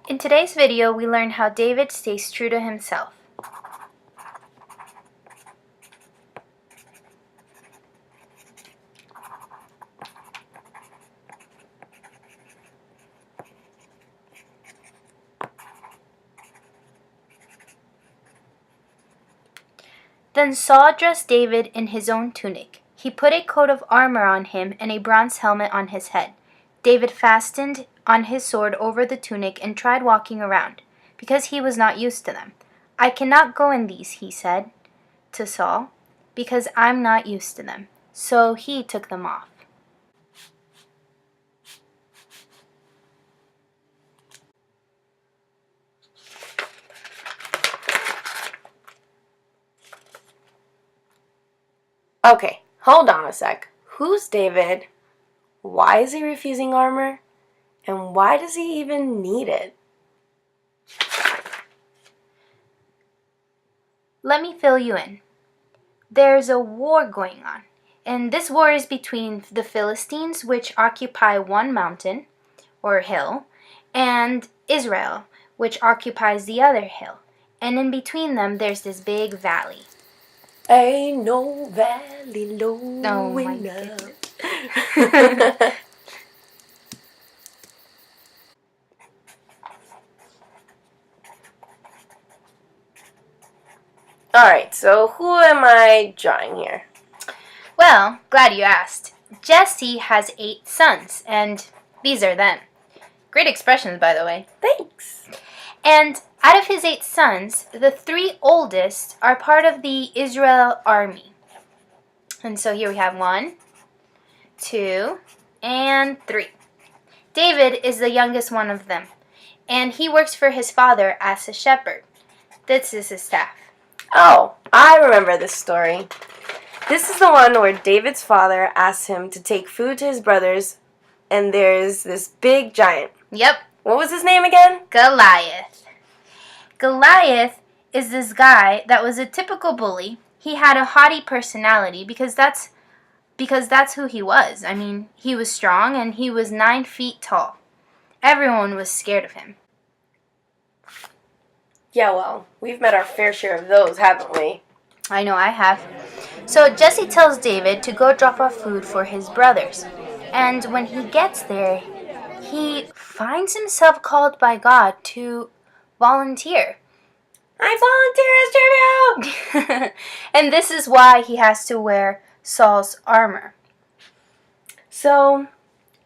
In today's video, we learn how David stays true to himself. Then Saul dressed David in his own tunic. He put a coat of armor on him and a bronze helmet on his head. David fastened on his sword over the tunic and tried walking around, because he was not used to them. "I cannot go in these," he said to Saul, "because I'm not used to them." So he took them off. Okay, hold on a sec. Who's David? Why is he refusing armor? And why does he even need it? Let me fill you in. There's a war going on, and this war is between the Philistines, which occupy one mountain or hill, and Israel, which occupies the other hill. And in between them, there's this big valley. Ain't no valley low Oh my enough. goodness. Alright, so who am I drawing here? Well, glad you asked. Jesse has 8 sons, and these are them. Great expressions, by the way. Thanks. And out of his 8 sons, the 3 oldest are part of the Israel army. And so here we have 1, 2, and 3. David is the youngest one of them, and he works for his father as a shepherd. This is his staff. Oh, I remember this story. This is the one where David's father asks him to take food to his brothers, and there's this big giant. Yep. What was his name again? Goliath. Goliath is this guy that was a typical bully. He had a haughty personality because that's who he was. I mean, he was strong and he was 9 feet tall. Everyone was scared of him. Yeah, well, we've met our fair share of those, haven't we? I know I have. So Jesse tells David to go drop off food for his brothers. And when he gets there, he finds himself called by God to volunteer. I volunteer as tribute! And this is why he has to wear Saul's armor. So,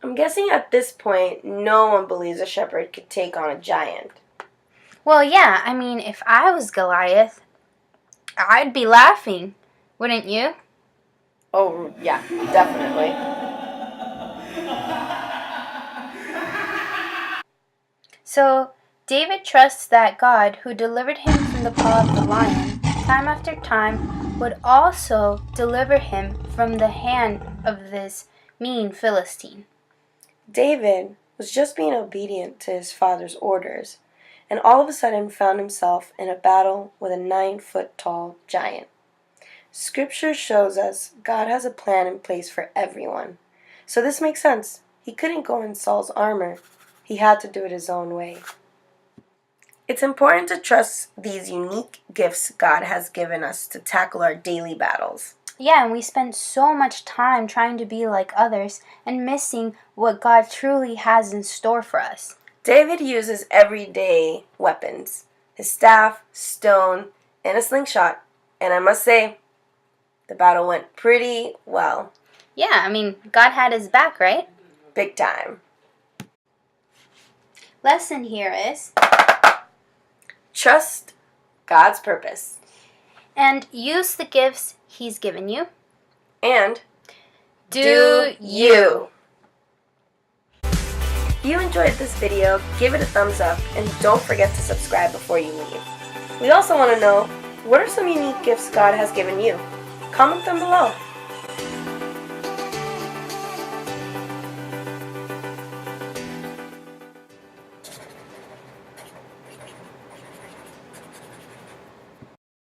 I'm guessing at this point, no one believes a shepherd could take on a giant. Well, yeah, I mean, if I was Goliath, I'd be laughing, wouldn't you? Oh, yeah, definitely. So, David trusts that God, who delivered him from the paw of the lion, time after time, would also deliver him from the hand of this mean Philistine. David was just being obedient to his father's orders, and all of a sudden found himself in a battle with a 9-foot-tall giant. Scripture shows us God has a plan in place for everyone. So this makes sense. He couldn't go in Saul's armor. He had to do it his own way. It's important to trust these unique gifts God has given us to tackle our daily battles. Yeah, and we spend so much time trying to be like others and missing what God truly has in store for us. David uses everyday weapons, his staff, stone, and a slingshot. And I must say, the battle went pretty well. Yeah, I mean, God had his back, right? Big time. Lesson here is, Trust God's purpose. and use the gifts he's given you. And Do you. If you enjoyed this video, give it a thumbs up and don't forget to subscribe before you leave. We also want to know, what are some unique gifts God has given you? Comment them below.